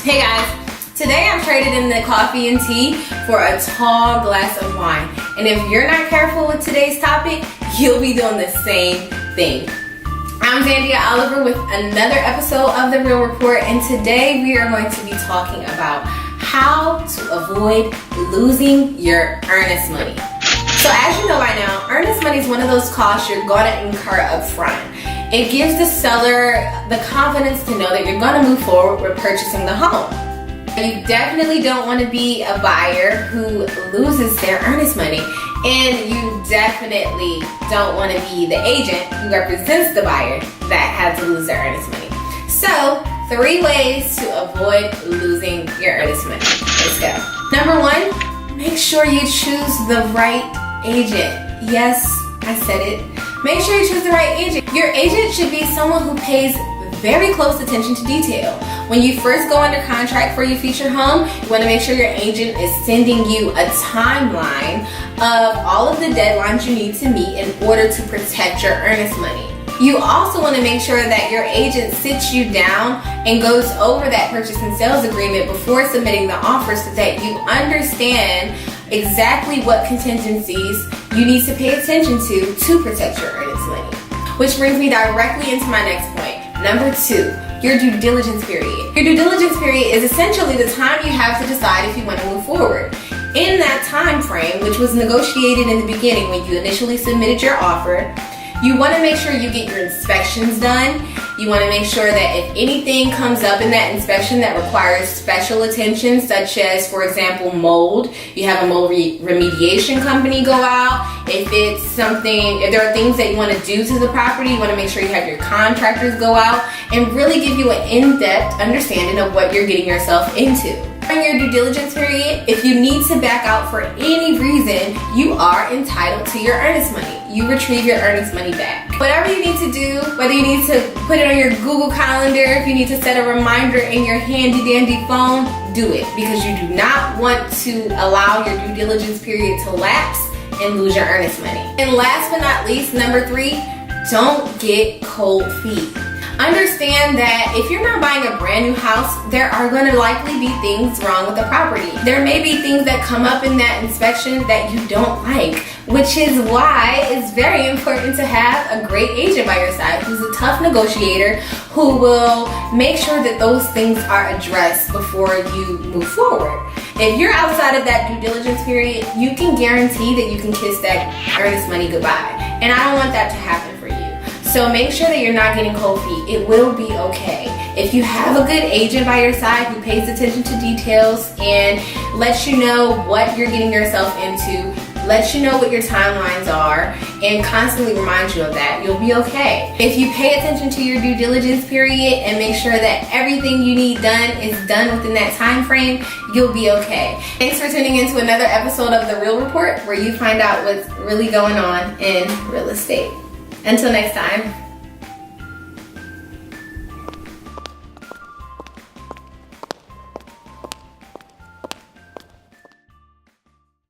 Hey guys, today I've traded in the coffee and tea for a tall glass of wine. And if you're not careful with today's topic, you'll be doing the same thing. I'm Zandia Oliver with another episode of The Real Report, and today we are going to be talking about how to avoid losing your earnest money. So as you know by now, earnest money is one of those costs you're going to incur up front. It gives the seller the confidence to know that you're going to move forward with purchasing the home. You definitely don't want to be a buyer who loses their earnest money, and you definitely don't want to be the agent who represents the buyer that had to lose their earnest money. So, 3 ways to avoid losing your earnest money. Let's go. Number 1, make sure you choose the right agent. Yes, I said it. Make sure you choose the right agent. Your agent should be someone who pays very close attention to detail. When you first go under contract for your future home, you want to make sure your agent is sending you a timeline of all of the deadlines you need to meet in order to protect your earnest money. You also want to make sure that your agent sits you down and goes over that purchase and sales agreement before submitting the offer so that you understand exactly what contingencies you need to pay attention to protect your earnest money. Which brings me directly into my next point. Number 2, your due diligence period. Your due diligence period is essentially the time you have to decide if you want to move forward. In that time frame, which was negotiated in the beginning when you initially submitted your offer, you want to make sure you get your inspections done. You want to make sure that if anything comes up in that inspection that requires special attention, such as, for example, mold, you have a mold remediation company go out. If there are things that you want to do to the property, you want to make sure you have your contractors go out and really give you an in-depth understanding of what you're getting yourself into. During your due diligence period, if you need to back out for any reason, you are entitled to your earnest money. You retrieve your earnest money back. Whatever you need to do, whether you need to put it on your Google Calendar, if you need to set a reminder in your handy dandy phone, do it, because you do not want to allow your due diligence period to lapse and lose your earnest money. And last but not least, number 3, don't get cold feet. Understand that if you're not buying a brand new house, there are going to likely be things wrong with the property. There may be things that come up in that inspection that you don't like, which is why it's very important to have a great agent by your side who's a tough negotiator who will make sure that those things are addressed before you move forward. If you're outside of that due diligence period, you can guarantee that you can kiss that earnest money goodbye. And I don't want that to happen for you. So make sure that you're not getting cold feet. It will be okay. If you have a good agent by your side who pays attention to details and lets you know what you're getting yourself into, lets you know what your timelines are, and constantly reminds you of that, you'll be okay. If you pay attention to your due diligence period and make sure that everything you need done is done within that time frame, you'll be okay. Thanks for tuning in to another episode of The Real Report, where you find out what's really going on in real estate. Until next time.